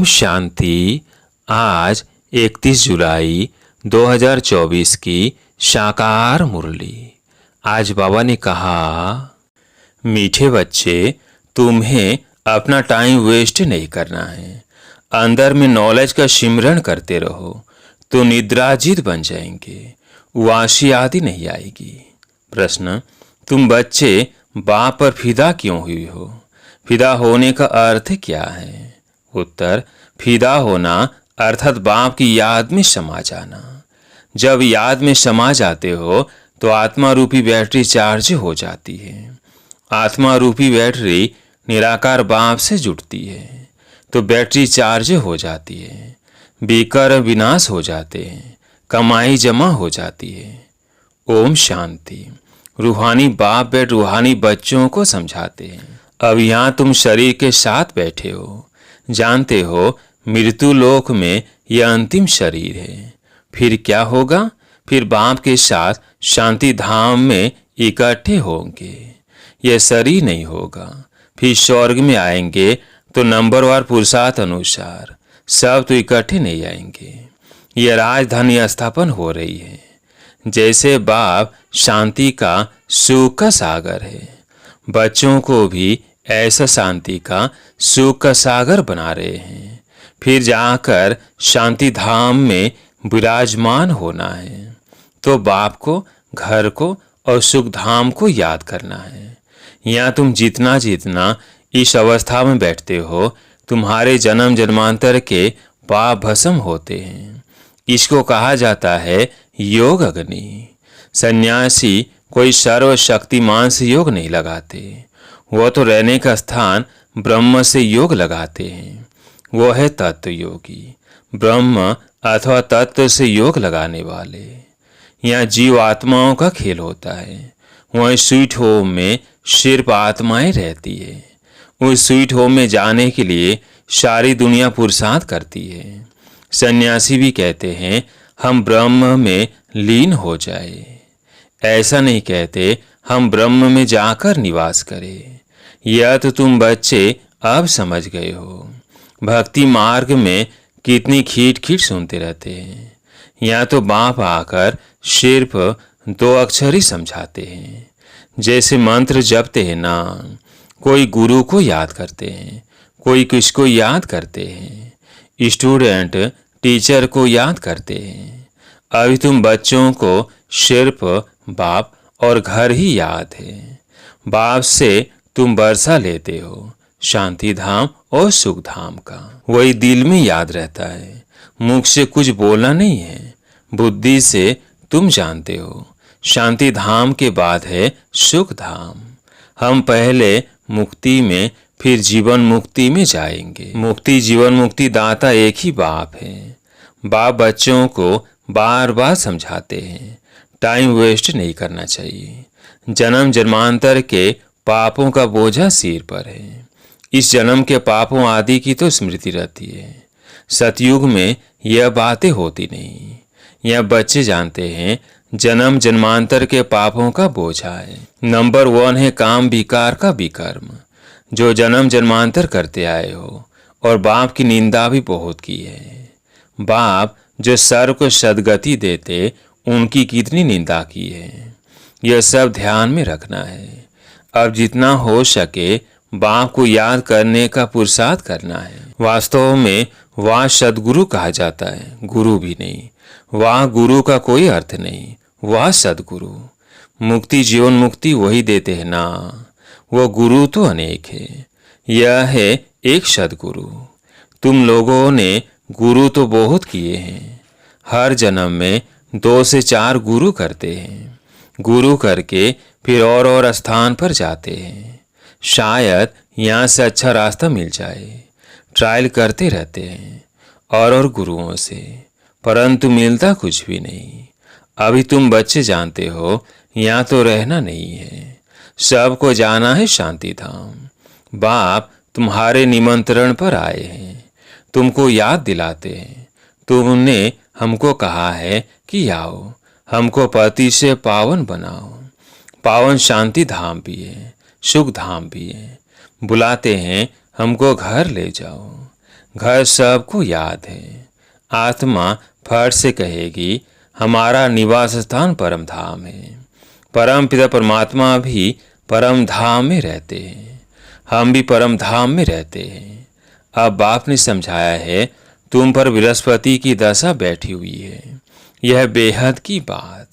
शांति। आज 31 जुलाई 2024 की साकार मुरली। आज बाबा ने कहा, मीठे बच्चे, तुम्हें अपना टाइम वेस्ट नहीं करना है। अंदर में नॉलेज का सिमरन करते रहो तो निद्राजित बन जाएंगे, वासी आदि नहीं आएगी। प्रश्न, तुम बच्चे बाप पर फिदा क्यों हुई हो? फिदा होने का अर्थ क्या है? उत्तर, फिदा होना अर्थात बाप की याद में समा जाना। जब याद में समा जाते हो तो आत्मा रूपी बैटरी चार्ज हो जाती है। आत्मा रूपी बैटरी निराकार बाप से जुड़ती है तो बैटरी चार्ज हो जाती है, बेकर विनाश हो जाते हैं, कमाई जमा हो जाती है। ओम शांति। रूहानी बाप बैठ रूहानी बच्चों को समझाते हैं। अब यहाँ तुम शरीर के साथ बैठे हो, जानते हो मृत्यु लोक में यह अंतिम शरीर है। फिर क्या होगा? फिर बाप के साथ शांति धाम में इकट्ठे होंगे। यह शरीर नहीं होगा। फिर स्वर्ग में आएंगे तो नंबरवार पुरुषार्थ अनुसार सब तो इकट्ठे नहीं आएंगे। यह राजधानी स्थापन हो रही है। जैसे बाप शांति का सुख का सागर है, बच्चों को भी ऐसा शांति का सुख का सागर बना रहे हैं। फिर जाकर शांति धाम में विराजमान होना है तो बाप को, घर को और सुख धाम को याद करना है। यहाँ तुम जितना जितना इस अवस्था में बैठते हो, तुम्हारे जन्म जन्मांतर के पाप भस्म होते हैं। इसको कहा जाता है योग अग्नि। सन्यासी कोई सर्वशक्तिमान से योग नहीं लगाते, वो तो रहने का स्थान ब्रह्म से योग लगाते हैं। वो है तत्व योगी, ब्रह्म अथवा तत्व से योग लगाने वाले। यहाँ जीव आत्माओं का खेल होता है। वहीं स्वीट होम में सिर्फ आत्माएं रहती है। उस स्वीट होम में जाने के लिए सारी दुनिया पुरुषार्थ करती है। सन्यासी भी कहते हैं हम ब्रह्म में लीन हो जाए। ऐसा नहीं कहते हम ब्रह्म में जाकर निवास करें। यह तो तुम बच्चे अब समझ गए हो। भक्ति मार्ग में कितनी खीट खीट सुनते रहते हैं। यहाँ तो बाप आकर सिर्फ 2 अक्षर ही समझाते हैं। जैसे मंत्र जपते हैं ना, कोई गुरु को याद करते हैं, कोई किसको याद करते हैं, स्टूडेंट टीचर को याद करते हैं। अभी तुम बच्चों को सिर्फ बाप और घर ही याद है। बाप से तुम बरसा लेते हो शांति धाम और सुख धाम का। वही दिल में याद रहता है। मुख से कुछ बोलना नहीं है, बुद्धि से तुम जानते हो। शांति धाम के बाद है सुख धाम। हम पहले मुक्ति में, फिर जीवन मुक्ति में जाएंगे। मुक्ति जीवन मुक्ति दाता एक ही बाप है। बाप बच्चों को बार बार समझाते हैं टाइम वेस्ट नहीं करना चाहिए। जन्म जन्मांतर के पापों का बोझा सिर पर है। इस जन्म के पापों आदि की तो स्मृति रहती है। सतयुग में यह बातें होती नहीं। यह बच्चे जानते हैं जन्म जन्मांतर के पापों का बोझा है। नंबर 1 है काम विकार का विकर्म, जो जन्म जन्मांतर करते आए हो, और बाप की निंदा भी बहुत की है। बाप जो सर्व को सदगति देते, उनकी कितनी निंदा की है, यह सब ध्यान में रखना है। अब जितना हो सके बाप को याद करने का पुरुषार्थ करना है। वास्तव में वह सदगुरु कहा जाता है, गुरु भी नहीं। वह गुरु का कोई अर्थ नहीं, वह सदगुरु। मुक्ति जीवन मुक्ति वही देते हैं ना। वो गुरु तो अनेक है, यह है एक सदगुरु। तुम लोगों ने गुरु तो बहुत किए हैं। हर जन्म में 2 से 4 गुरु करते हैं। गुरु करके फिर और स्थान पर जाते हैं। शायद यहाँ से अच्छा रास्ता मिल जाए। ट्रायल करते रहते हैं और गुरुओं से, परंतु मिलता कुछ भी नहीं। अभी तुम बच्चे जानते हो यहाँ तो रहना नहीं है, सबको जाना है शांति धाम। बाप तुम्हारे निमंत्रण पर आए हैं, तुमको याद दिलाते हैं। तुमने हमको कहा है कि आओ, हमको पति से पावन बनाओ। पावन शांति धाम भी है, सुख धाम भी है। बुलाते हैं हमको घर ले जाओ। घर सबको याद है। आत्मा फट से कहेगी, हमारा निवास स्थान परम धाम है। परम पिता परमात्मा भी परम धाम में रहते हैं, हम भी परम धाम में रहते हैं। अब बाप ने समझाया है, तुम पर बृहस्पति की दशा बैठी हुई है। यह बेहद की बात,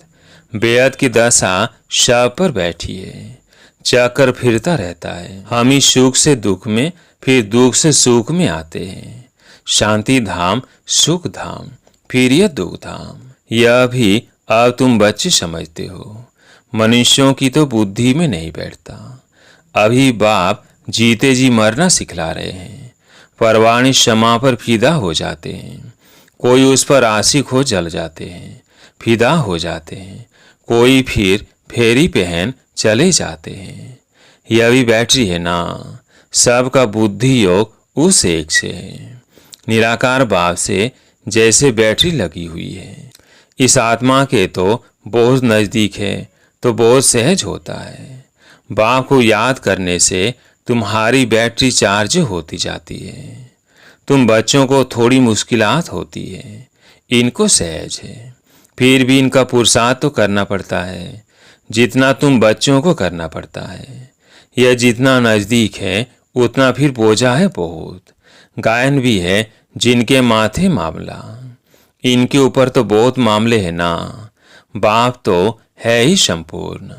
बेहद की दशा सब पर बैठी है। चक्कर फिरता रहता है। हम ही सुख से दुख में, फिर दुख से सुख में आते हैं। शांति धाम, सुख धाम, फिर यह दुख धाम। यह भी अब तुम बच्चे समझते हो। मनुष्यों की तो बुद्धि में नहीं बैठता। अभी बाप जीते जी मरना सिखला रहे हैं। परवाने क्षमा पर फिदा हो जाते हैं। कोई उस पर आशिक हो जल जाते हैं, फिदा हो जाते हैं। कोई फिर फेरी पहन चले जाते हैं। यह भी बैटरी है ना। सबका बुद्धि योग उस एक से है। निराकार बाप से जैसे बैटरी लगी हुई है। इस आत्मा के तो बहुत नजदीक है तो बहुत सहज होता है। बाप को याद करने से तुम्हारी बैटरी चार्ज होती जाती है। तुम बच्चों को थोड़ी मुश्किलात होती है, इनको सहज है। फिर भी इनका पुरुषार्थ तो करना पड़ता है, जितना तुम बच्चों को करना पड़ता है। यह जितना नजदीक है उतना फिर बोझा है बहुत। गायन भी है जिनके माथे मामला, इनके ऊपर तो बहुत मामले हैं ना। बाप तो है ही संपूर्ण,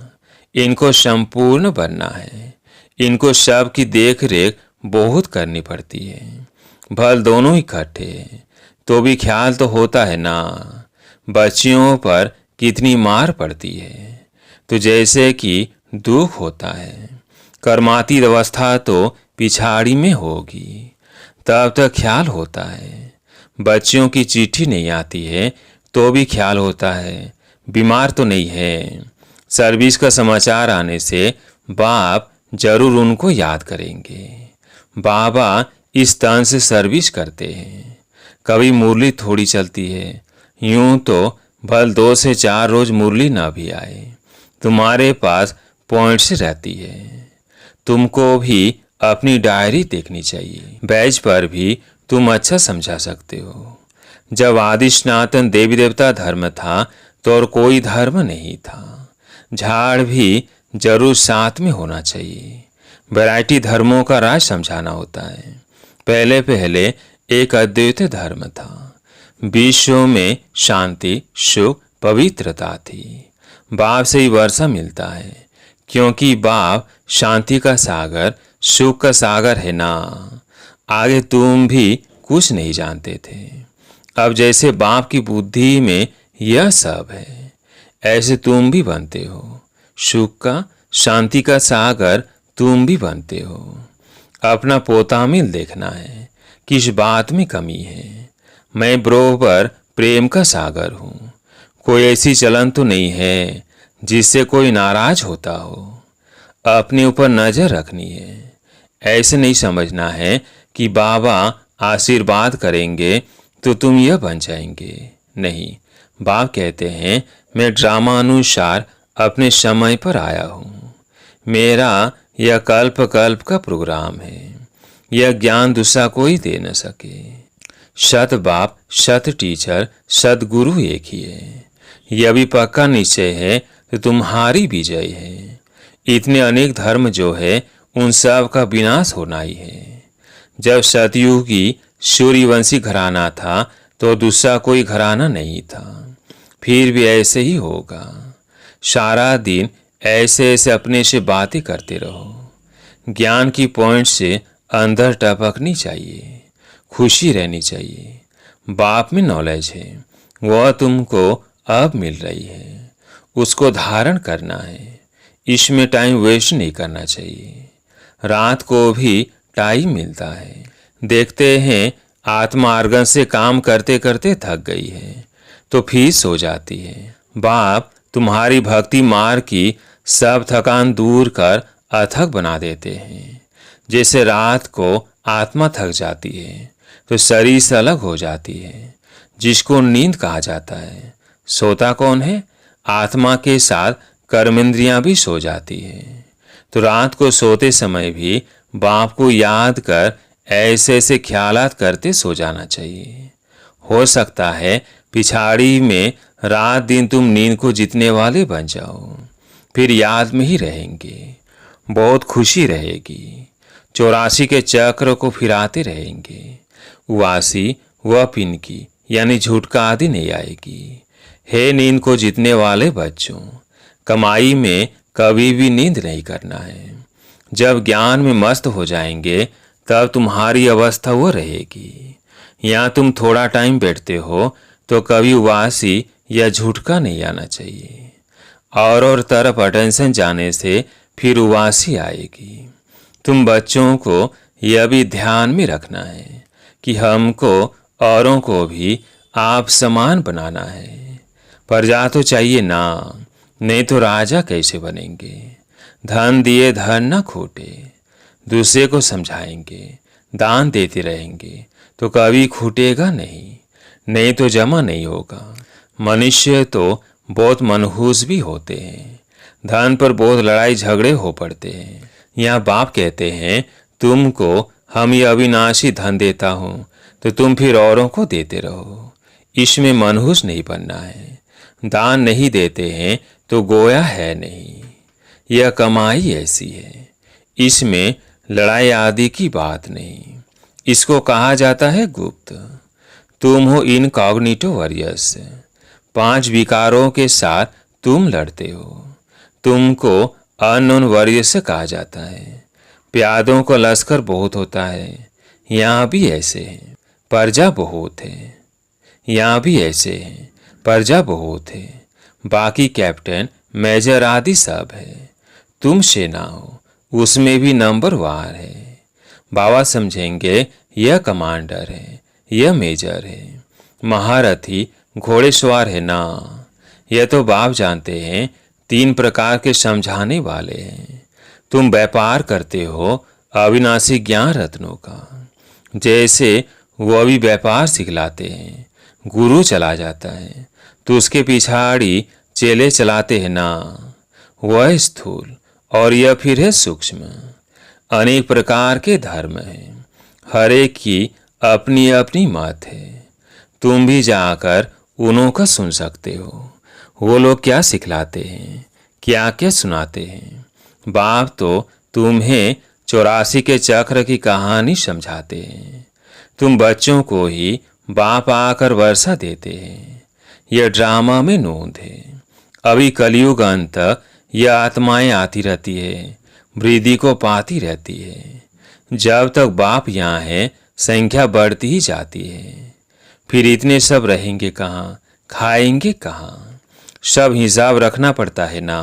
इनको संपूर्ण बनना है। इनको सब की देख रेख बहुत करनी पड़ती है। भल दोनों इकट्ठे तो भी ख्याल तो होता है ना। बच्चियों पर कितनी मार पड़ती है, तो जैसे कि दुख होता है। कर्मातीत अवस्था तो पिछाड़ी में होगी, तब तक ख्याल होता है। बच्चियों की चिट्ठी नहीं आती है तो भी ख्याल होता है, बीमार तो नहीं है। सर्विस का समाचार आने से बाप जरूर उनको याद करेंगे। बाबा इस तन से सर्विस करते हैं। कभी मुरली थोड़ी चलती है, यूं तो भल 2 से 4 रोज मुरली ना भी आए, तुम्हारे पास पॉइंट्स रहती है। तुमको भी अपनी डायरी देखनी चाहिए। बैच पर भी तुम अच्छा समझा सकते हो। जब आदि सनातन देवी देवता धर्म था तो और कोई धर्म नहीं था। झाड़ भी जरूर साथ में होना चाहिए। वैरायटी धर्मों का राज समझाना होता है। पहले पहले एक अद्वैत धर्म था। विश्व में शांति, सुख, पवित्रता थी। बाप से ही वर्षा मिलता है, क्योंकि बाप शांति का सागर, सुख का सागर है ना। आगे तुम भी कुछ नहीं जानते थे। अब जैसे बाप की बुद्धि में यह सब है, ऐसे तुम भी बनते हो। सुख का, शांति का सागर तुम भी बनते हो। अपना पोतामिल देखना है, किस बात में कमी है। मैं बरोबर प्रेम का सागर हूँ। कोई ऐसी चलन तो नहीं है जिससे कोई नाराज होता हो। अपने ऊपर नजर रखनी है। ऐसे नहीं समझना है कि बाबा आशीर्वाद करेंगे तो तुम यह बन जाएंगे। नहीं, बाप कहते हैं मैं ड्रामा अनुसार अपने समय पर आया हूँ। मेरा यह कल्प कल्प का प्रोग्राम है। यह ज्ञान दूसरा कोई दे न सके। सत बाप, सत टीचर, सदगुरु एक ही है। यह भी पक्का निश्चय है तो तुम्हारी विजय है। इतने अनेक धर्म जो है उन सब का विनाश होना ही है। जब सतयुगी सूर्यवंशी घराना था तो दूसरा कोई घराना नहीं था। फिर भी ऐसे ही होगा। सारा दिन ऐसे ऐसे अपने से बातें करते रहो। ज्ञान की पॉइंट से अंदर टपकनी चाहिए, खुशी रहनी चाहिए। बाप में नॉलेज है, वह तुमको अब मिल रही है, उसको धारण करना है। इसमें टाइम वेस्ट नहीं करना चाहिए। रात को भी टाइम मिलता है। देखते हैं आत्मा आर्गन से काम करते करते थक गई है तो फिर सो जाती है। बाप तुम्हारी भक्ति मार्ग की सब थकान दूर कर अथक बना देते हैं। जैसे रात को आत्मा थक जाती है तो शरीर से अलग हो जाती है, जिसको नींद कहा जाता है। सोता कौन है? आत्मा के साथ कर्मेंद्रियां भी सो जाती है। तो रात को सोते समय भी बाप को याद कर ऐसे ऐसे ख्यालात करते सो जाना चाहिए। हो सकता है पिछाड़ी में रात दिन तुम नींद को जीतने वाले बन जाओ, फिर याद में ही रहेंगे, बहुत खुशी रहेगी। 84 के चक्र को फिराते रहेंगे। उवासी व पिनकी यानी झूठका आदि नहीं आएगी। हे नींद को जीतने वाले बच्चों, कमाई में कभी भी नींद नहीं करना है। जब ज्ञान में मस्त हो जाएंगे तब तुम्हारी अवस्था वो रहेगी। यहाँ तुम थोड़ा टाइम बैठते हो तो कभी उवासी या झूठका नहीं आना चाहिए। और तरफ अटेंशन जाने से फिर उवासी आएगी। तुम बच्चों को यह भी ध्यान में रखना है कि हमको औरों को भी आप समान बनाना है। प्रजा तो चाहिए ना, नहीं तो राजा कैसे बनेंगे। धन दिए धन न खोटे। दूसरे को समझाएंगे, दान देते रहेंगे तो कभी खूटेगा नहीं, नहीं तो जमा नहीं होगा। मनुष्य तो बहुत मनहूस भी होते हैं। धन पर बहुत लड़ाई झगड़े हो पड़ते हैं। यहाँ बाप कहते हैं तुमको हम ये अविनाशी धन देता हूँ तो तुम फिर औरों को देते रहो। इसमें मनहूस नहीं बनना है। दान नहीं देते हैं तो गोया है नहीं। यह कमाई ऐसी है, इसमें लड़ाई आदि की बात नहीं। इसको कहा जाता है गुप्त। तुम हो इनकॉग्निटो वॉरियर्स। 5 विकारों के साथ तुम लड़ते हो। तुमको अननोन वॉरियर्स कहा जाता है। प्यादों का लश्कर बहुत होता है, यहाँ भी ऐसे हैं। प्रजा बहुत है, यहाँ भी ऐसे हैं। प्रजा बहुत है। बाकी कैप्टन मेजर आदि सब है। तुम सेना हो, उसमें भी नंबर वार है। बाबा समझेंगे यह कमांडर है, यह मेजर है, महारथी घोड़ेसवार है ना। यह तो बाप जानते हैं 3 प्रकार के समझाने वाले हैं। तुम व्यापार करते हो अविनाशी ज्ञान रत्नों का। जैसे वो भी व्यापार सिखलाते हैं, गुरु चला जाता है तो उसके पिछाड़ी चेले चलाते हैं ना। वह स्थूल और यह फिर है सूक्ष्म। अनेक प्रकार के धर्म हैं, हर एक की अपनी अपनी मत है। तुम भी जाकर उन्हों का सुन सकते हो, वो लोग क्या सिखलाते हैं, क्या क्या सुनाते हैं। बाप तो तुम्हें 84 के चक्र की कहानी समझाते हैं। तुम बच्चों को ही बाप आकर वर्षा देते हैं। यह ड्रामा में नोंद है। अभी कलयुग अंत तक यह आत्माएं आती रहती है, वृद्धि को पाती रहती है। जब तक बाप यहाँ है संख्या बढ़ती ही जाती है। फिर इतने सब रहेंगे कहाँ, खाएंगे कहाँ। सब हिसाब रखना पड़ता है ना।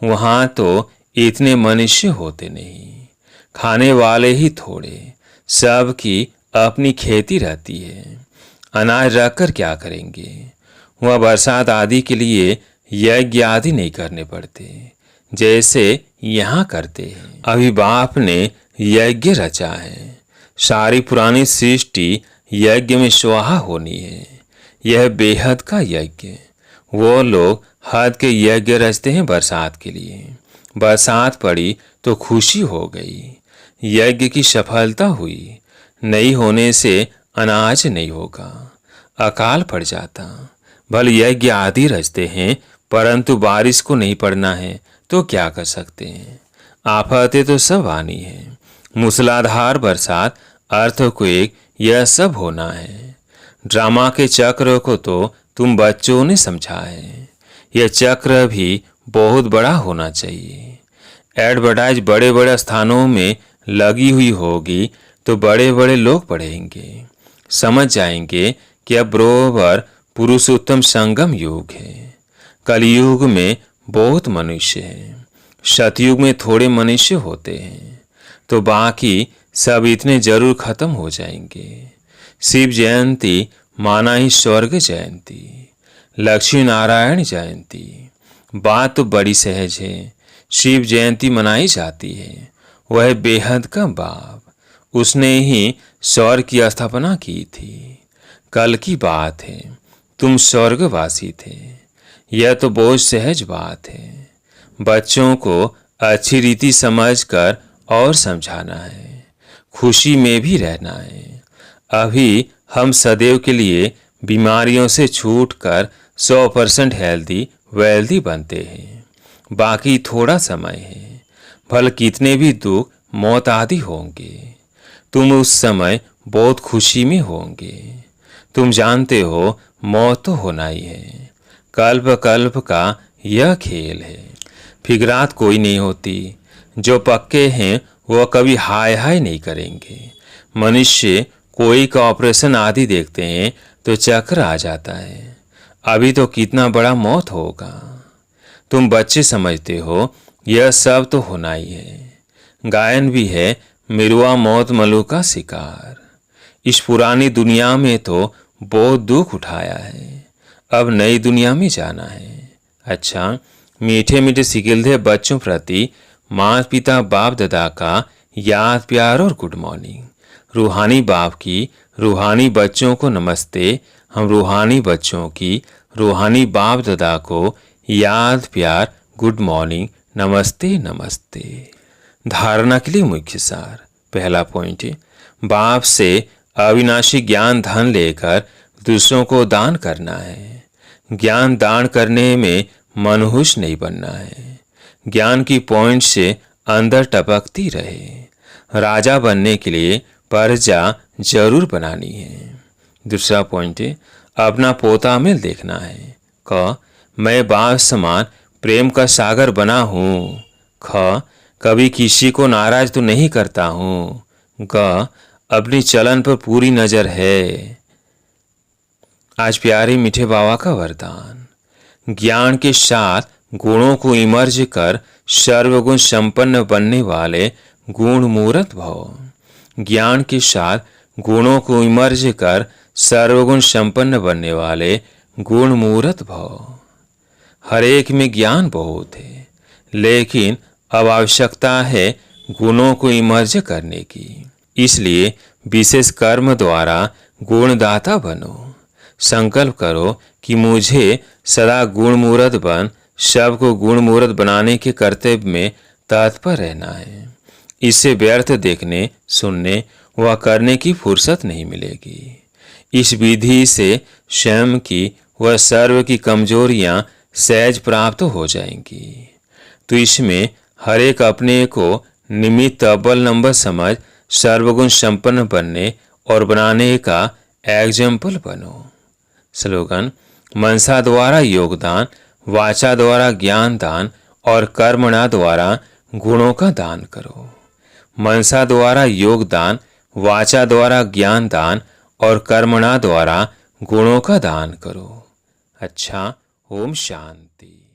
वहाँ तो इतने मनुष्य होते नहीं, खाने वाले ही थोड़े। सबकी अपनी खेती रहती है। अनाज रखकर क्या करेंगे। वह बरसात आदि के लिए यज्ञ आदि नहीं करने पड़ते जैसे यहाँ करते हैं। अभी बाप ने यज्ञ रचा है। सारी पुरानी सृष्टि यज्ञ में स्वाहा होनी है। यह बेहद का यज्ञ। वो लोग हद के यज्ञ रचते हैं बरसात के लिए। बरसात पड़ी तो खुशी हो गई, यज्ञ की सफलता हुई। नहीं होने से अनाज नहीं होगा, अकाल पड़ जाता। भले यज्ञ आदि रचते हैं परंतु बारिश को नहीं पड़ना है तो क्या कर सकते हैं। आफतें तो सब आनी है। मूसलाधार बरसात, अर्थक्वेक, यह सब होना है। ड्रामा के चक्र को तो तुम बच्चों ने समझा है। यह चक्र भी बहुत बड़ा होना चाहिए। एडवर्टाइज बड़े बड़े स्थानों में लगी हुई होगी तो बड़े बड़े लोग पढ़ेंगे, समझ जाएंगे कि अब बरोबर पुरुषोत्तम संगम युग है। कलयुग में बहुत मनुष्य हैं, सतयुग में थोड़े मनुष्य होते हैं, तो बाकी सब इतने जरूर खत्म हो जाएंगे। शिव जयंती माना ही स्वर्ग जयंती, लक्ष्मी नारायण जयंती। बात तो बड़ी सहज है। शिव जयंती मनाई जाती है, वह बेहद का बाप, उसने ही स्वर्ग की स्थापना की थी। कल की बात है, तुम स्वर्गवासी थे। यह तो बहुत सहज बात है। बच्चों को अच्छी रीति समझकर और समझाना है। खुशी में भी रहना है। अभी हम सदैव के लिए बीमारियों से छूटकर 100% हेल्दी वेल्दी बनते हैं। बाकी थोड़ा समय है। भले कितने भी दुख मौत आदि होंगे, तुम उस समय बहुत खुशी में होंगे। तुम जानते हो मौत तो होना ही है। कल्प कल्प का यह खेल है। फिक्रात कोई नहीं होती। जो पक्के हैं वह कभी हाय हाय नहीं करेंगे। मनुष्य कोई का ऑपरेशन आदि देखते हैं तो चक्कर आ जाता है। अभी तो कितना बड़ा मौत होगा। तुम बच्चे समझते हो यह सब तो होना ही है। गायन भी है, मिरुआ मौत मलू का शिकार। इस पुरानी दुनिया में तो बहुत दुख उठाया है। अब नई दुनिया में जाना है। अच्छा, मीठे मीठे सिकिलधे बच्चों प्रति माता पिता बाप दादा का याद प्यार और गुड मॉर्निंग। रूहानी बाप की रूहानी बच्चों को नमस्ते। हम रूहानी बच्चों की रूहानी बाप दादा को याद प्यार गुड मॉर्निंग नमस्ते नमस्ते। धारणा के लिए मुख्य सार। पहला पॉइंट है, बाप से अविनाशी ज्ञान धन लेकर दूसरों को दान करना है। ज्ञान दान करने में मनहूस नहीं बनना है। ज्ञान की पॉइंट से अंदर टपकती रहे। राजा बनने के लिए प्रजा जरूर बनानी है। दूसरा पॉइंट है, अपना पोता में देखना है। क, मैं बाप समान प्रेम का सागर बना हूँ। ख, कभी किसी को नाराज तो नहीं करता हूँ। ग, अपनी चलन पर पूरी नजर है। आज प्यारे मीठे बाबा का वरदान, ज्ञान के साथ गुणों को इमर्ज कर सर्वगुण संपन्न बनने वाले गुण मूर्त भव। ज्ञान के साथ गुणों को इमर्ज कर सर्वगुण संपन्न बनने वाले गुण मूर्त भव। हर एक में ज्ञान बहुत है, लेकिन अब आवश्यकता है गुणों को इमर्ज करने की। इसलिए विशेष कर्म द्वारा गुणदाता बनो। संकल्प करो कि मुझे सदा गुणमूर्त बन सबको गुणमूर्त बनाने के कर्तव्य में तत्पर रहना है। इससे व्यर्थ देखने सुनने व करने की फुर्सत नहीं मिलेगी। इस विधि से स्वयं की व सर्व की कमजोरियां सहज प्राप्त हो जाएंगी। तो इसमें हर एक अपने को निमित्त अव्वल नंबर समझ सर्वगुण संपन्न बनने और बनाने का एग्जाम्पल बनो। स्लोगन, मनसा द्वारा योगदान, वाचा द्वारा ज्ञान दान और कर्मणा द्वारा गुणों का दान करो। मनसा द्वारा योगदान, वाचा द्वारा ज्ञान दान और कर्मणा द्वारा गुणों का दान करो। अच्छा, ओम शांति।